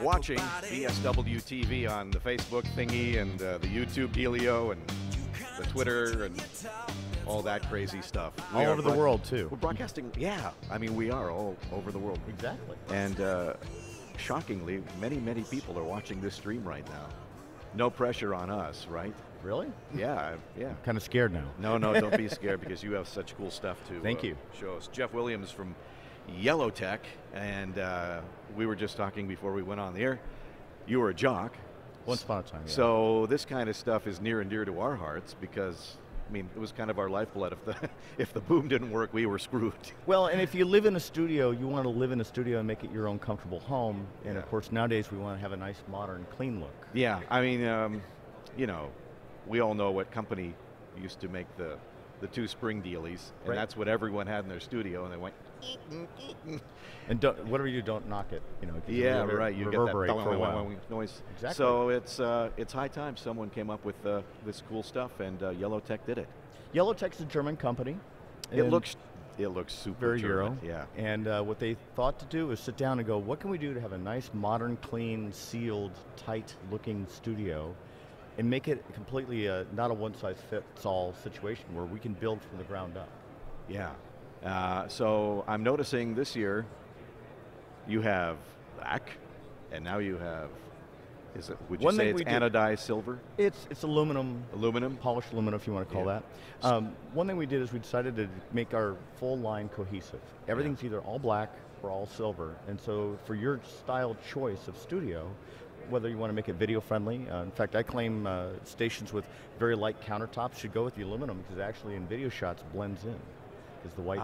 watching BSWTV on the Facebook thingy and the YouTube dealio and the Twitter and all that crazy stuff. All over the world, too. We're broadcasting, yeah. I mean, we are all over the world. Exactly. And shockingly, many, many people are watching this stream right now. No pressure on us, right? Really? Yeah, yeah. I'm kind of scared now. No, don't be scared because you have such cool stuff to Thank you. Show us. Jeff Williams from Yellowtec, and we were just talking before we went on the air. You were a jock. Once upon a time, yeah. So this kind of stuff is near and dear to our hearts because, I mean, it was kind of our lifeblood. If the boom didn't work, we were screwed. Well, and if you live in a studio, you want to live in a studio and make it your own comfortable home. And of course, nowadays we want to have a nice, modern, clean look. Yeah, I mean, you know, we all know what company used to make the two spring dealies, and right. That's what everyone had in their studio, and they went. And whatever you don't knock it, you know. Yeah, right. You get that for a while. noise. Exactly. So it's high time someone came up with this cool stuff, and Yellowtec did it. Yellowtec's a German company. It looks super very German. Euro. Yeah. And what they thought to do is sit down and go, what can we do to have a nice, modern, clean, sealed, tight-looking studio, and make it completely not a one-size-fits-all situation where we can build from the ground up. Yeah. So I'm noticing this year you have black, and now you have, would you say it's anodized silver? It's aluminum. Aluminum? Polished aluminum, if you want to call that. One thing we did is we decided to make our full line cohesive. Everything's either all black or all silver, and so for your style choice of studio, whether you want to make it video friendly. In fact, I claim stations with very light countertops should go with the aluminum because actually in video shots blends in. Because the white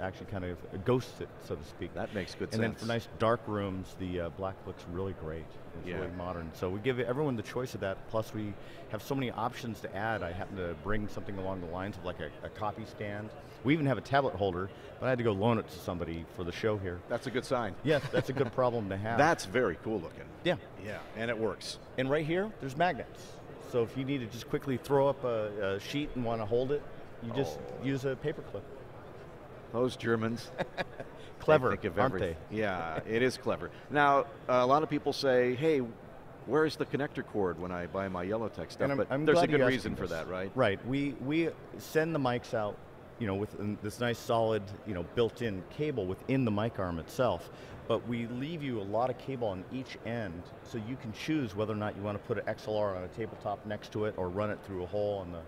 actually kind of ghosts it, so to speak. That makes good sense. And then for nice dark rooms, the black looks really great. It's really modern. So we give everyone the choice of that, plus we have so many options to add. I happen to bring something along the lines of like a copy stand. We even have a tablet holder, but I had to go loan it to somebody for the show here. That's a good sign. Yes, that's a good problem to have. That's very cool looking. Yeah. Yeah, and it works. And right here, there's magnets. So if you need to just quickly throw up a sheet and want to hold it, you just use a paper clip. Those Germans. Clever, aren't they? Yeah, it is clever. Now, a lot of people say, hey, where's the connector cord when I buy my Yellowtec stuff? But there's a good reason for that, right? Right. We send the mics out, you know, with this nice solid, you know, built-in cable within the mic arm itself. But we leave you a lot of cable on each end, so you can choose whether or not you want to put an XLR on a tabletop next to it or run it through a hole on the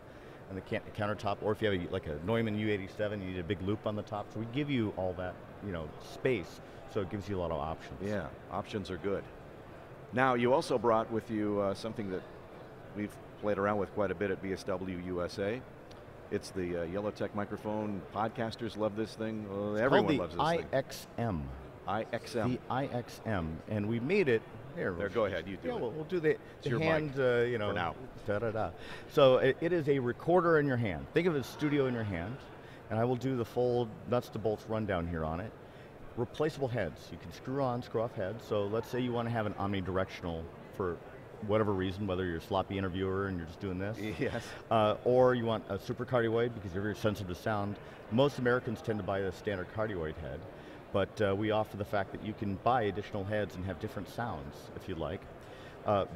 countertop, or if you have like a Neumann U87, you need a big loop on the top. So we give you all that, you know, space, so it gives you a lot of options. Yeah, options are good. Now, you also brought with you something that we've played around with quite a bit at BSW USA. It's the Yellowtec microphone. Podcasters love this thing. Everyone loves this thing. IXM. IXM. The IXM, and we made it. There, go ahead, you do it. We'll do the hand, you know. For now. Da-da-da. So it is a recorder in your hand. Think of it as studio in your hand, and I will do the full nuts to bolts rundown here on it. Replaceable heads. You can screw on, screw off heads. So let's say you want to have an omnidirectional for whatever reason, whether you're a sloppy interviewer and you're just doing this. Yes. Or you want a super cardioid because you're very sensitive to sound. Most Americans tend to buy the standard cardioid head. But we offer the fact that you can buy additional heads and have different sounds if you'd like.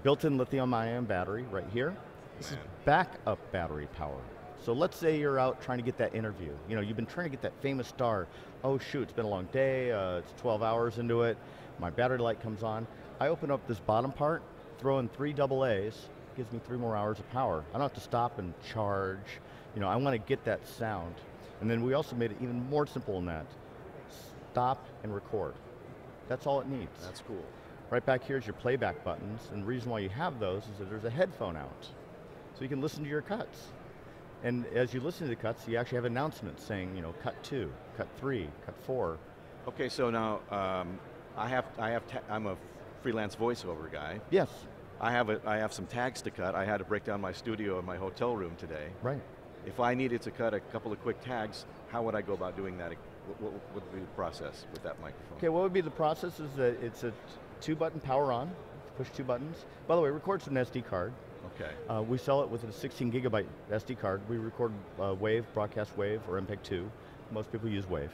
Built-in lithium-ion battery right here. This is backup battery power. So let's say you're out trying to get that interview. You know, you've been trying to get that famous star. Oh shoot, it's been a long day, it's 12 hours into it, my battery light comes on. I open up this bottom part, throw in 3 AA's, gives me 3 more hours of power. I don't have to stop and charge. You know, I want to get that sound. And then we also made it even more simple than that. Stop and record. That's all it needs. That's cool. Right back here is your playback buttons, and the reason why you have those is that there's a headphone out. So you can listen to your cuts. And as you listen to the cuts, you actually have announcements saying, you know, cut 2, cut 3, cut 4. Okay, so now I'm a freelance voiceover guy. Yes. I have some tags to cut. I had to break down my studio in my hotel room today. Right. If I needed to cut a couple of quick tags, how would I go about doing that? What would be the process with that microphone? Okay, what would be the process is that it's a 2-button power on, push 2 buttons. By the way, it records an SD card. Okay. We sell it with a 16 gigabyte SD card. We record WAV, broadcast WAV, or MPEG-2. Most people use WAV.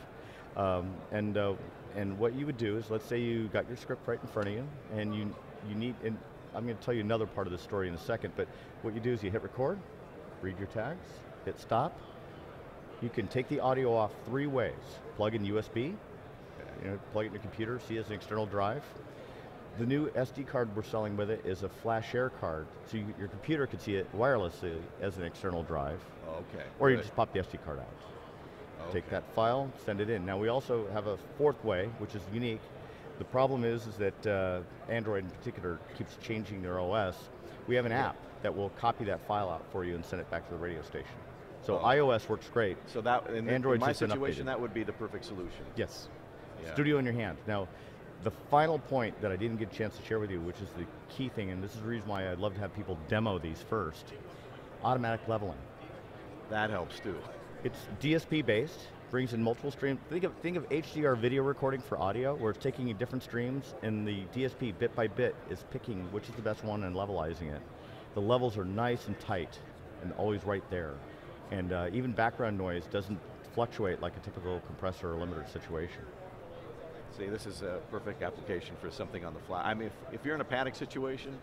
And what you would do is, let's say you got your script right in front of you, and you need, and I'm going to tell you another part of the story in a second, but what you do is you hit record, read your tags, hit stop. You can take the audio off 3 ways. Plug in USB, plug it in your computer, see it as an external drive. The new SD card we're selling with it is a flash share card, so your computer can see it wirelessly as an external drive. Okay. Or you just pop the SD card out. Okay. Take that file, send it in. Now we also have a 4th way, which is unique. The problem is that Android in particular keeps changing their OS. We have an app that will copy that file out for you and send it back to the radio station. So iOS works great. So that, in my situation, that would be the perfect solution. Yes. Yeah. Studio in your hand. Now, the final point that I didn't get a chance to share with you, which is the key thing, and this is the reason why I'd love to have people demo these first, automatic leveling. That helps too. It's DSP based, brings in multiple streams. Think of HDR video recording for audio, where it's taking in different streams, and the DSP bit by bit is picking which is the best one and levelizing it. The levels are nice and tight and always right there. And even background noise doesn't fluctuate like a typical compressor or limiter situation. See, this is a perfect application for something on the fly. I mean, if you're in a panic situation,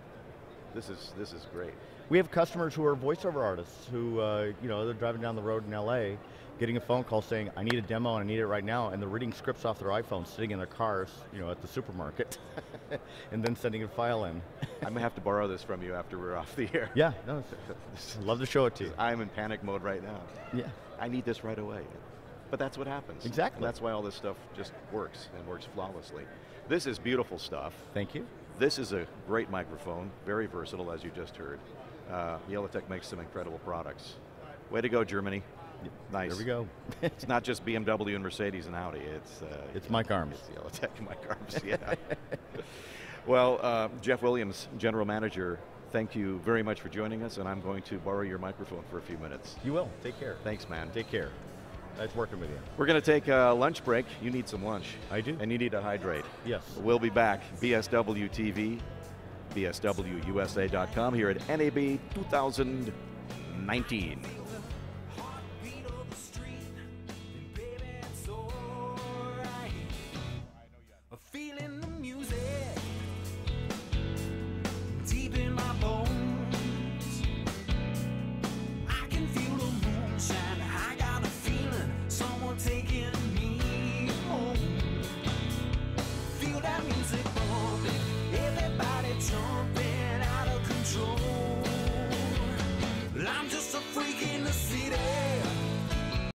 this is great. We have customers who are voiceover artists who, they're driving down the road in LA, getting a phone call saying, I need a demo and I need it right now, and they're reading scripts off their iPhone, sitting in their cars, at the supermarket, and then sending a file in. I'm going to have to borrow this from you after we're off the air. Yeah, no, I'd love to show it to you. I'm in panic mode right now. Yeah. I need this right away. But that's what happens. Exactly. And that's why all this stuff just works, and works flawlessly. This is beautiful stuff. Thank you. This is a great microphone, very versatile, as you just heard. Yellowtec makes some incredible products. Way to go, Germany. Nice. There we go. It's not just BMW and Mercedes and Audi. It's Mike Arms. It's Yellowtec and Mike Arms, yeah. Well, Jeff Williams, General Manager, thank you very much for joining us, and I'm going to borrow your microphone for a few minutes. You will. Take care. Thanks, man. Take care. Nice working with you. We're going to take a lunch break. You need some lunch. I do. And you need to hydrate. Yes. We'll be back. BSWTV, BSWUSA.com here at NAB 2019.